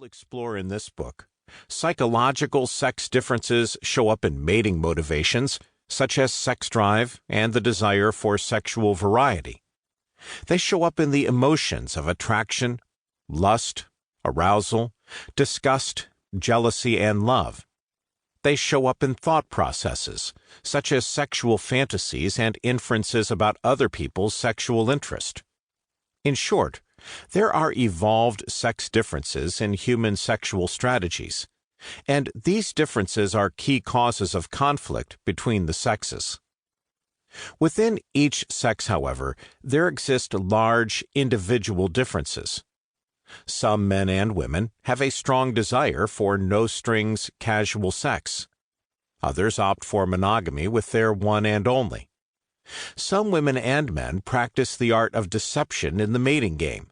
will explore in this book, psychological sex differences show up in mating motivations, such as sex drive and the desire for sexual variety. They show up in the emotions of attraction, lust, arousal, disgust, jealousy, and love. They show up in thought processes, such as sexual fantasies and inferences about other people's sexual interest. In short, there are evolved sex differences in human sexual strategies, and these differences are key causes of conflict between the sexes. Within each sex, however, there exist large individual differences. Some men and women have a strong desire for no-strings casual sex. Others opt for monogamy with their one and only. Some women and men practice the art of deception in the mating game.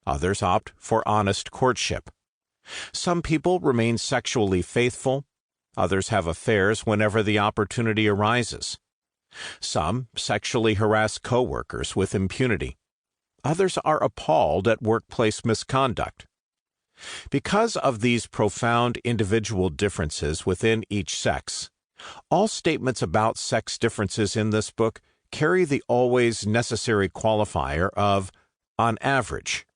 Others opt for honest courtship. Some people remain sexually faithful. Others have affairs whenever the opportunity arises. Some sexually harass coworkers with impunity. Others are appalled at workplace misconduct. Because of these profound individual differences within each sex, all statements about sex differences in this book carry the always necessary qualifier of on average.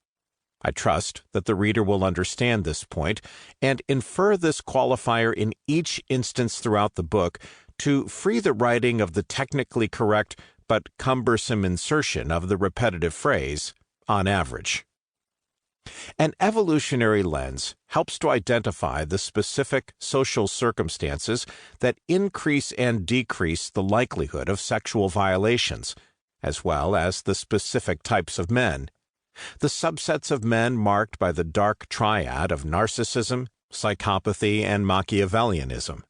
I trust that the reader will understand this point and infer this qualifier in each instance throughout the book to free the writing of the technically correct but cumbersome insertion of the repetitive phrase, on average. An evolutionary lens helps to identify the specific social circumstances that increase and decrease the likelihood of sexual violations, as well as the specific types of men, the subsets of men marked by the dark triad of narcissism, psychopathy, and Machiavellianism,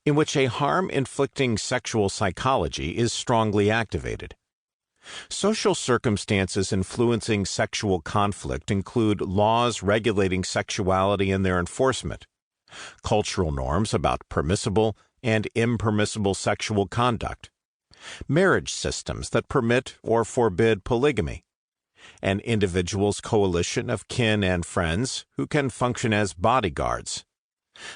in which a harm-inflicting sexual psychology is strongly activated. Social circumstances influencing sexual conflict include laws regulating sexuality and their enforcement, cultural norms about permissible and impermissible sexual conduct, marriage systems that permit or forbid polygamy, an individual's coalition of kin and friends who can function as bodyguards,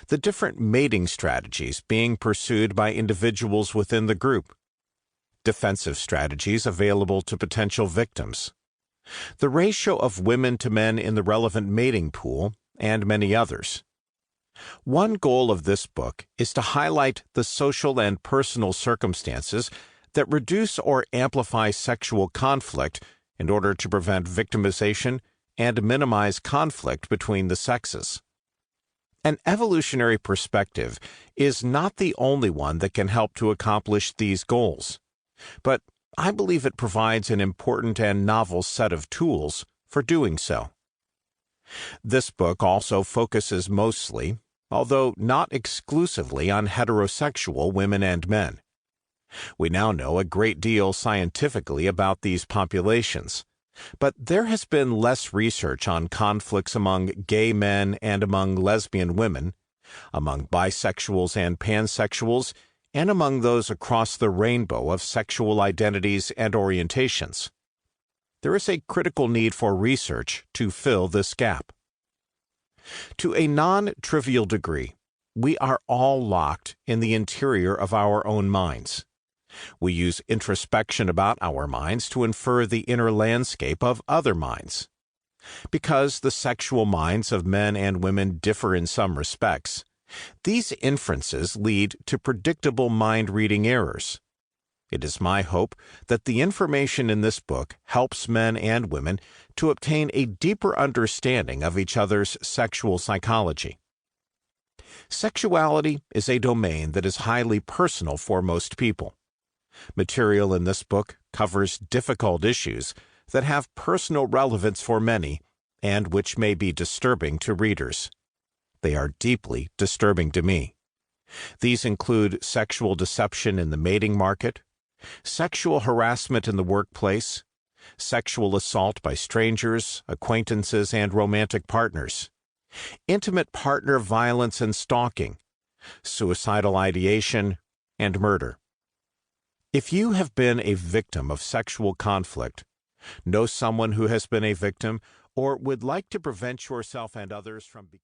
the different mating strategies being pursued by individuals within the group, defensive strategies available to potential victims, the ratio of women to men in the relevant mating pool, and many others. One goal of this book is to highlight the social and personal circumstances that reduce or amplify sexual conflict in order to prevent victimization and minimize conflict between the sexes. An evolutionary perspective is not the only one that can help to accomplish these goals, but I believe it provides an important and novel set of tools for doing so. This book also focuses mostly, although not exclusively, on heterosexual women and men. We now know a great deal scientifically about these populations, but there has been less research on conflicts among gay men and among lesbian women, among bisexuals and pansexuals, and among those across the rainbow of sexual identities and orientations. There is a critical need for research to fill this gap. To a non-trivial degree, we are all locked in the interior of our own minds. We use introspection about our minds to infer the inner landscape of other minds. Because the sexual minds of men and women differ in some respects, these inferences lead to predictable mind-reading errors. It is my hope that the information in this book helps men and women to obtain a deeper understanding of each other's sexual psychology. Sexuality is a domain that is highly personal for most people. Material in this book covers difficult issues that have personal relevance for many and which may be disturbing to readers. They are deeply disturbing to me. These include sexual deception in the mating market, sexual harassment in the workplace, sexual assault by strangers, acquaintances, and romantic partners, intimate partner violence and stalking, suicidal ideation, and murder. If you have been a victim of sexual conflict, know someone who has been a victim, or would like to prevent yourself and others from becoming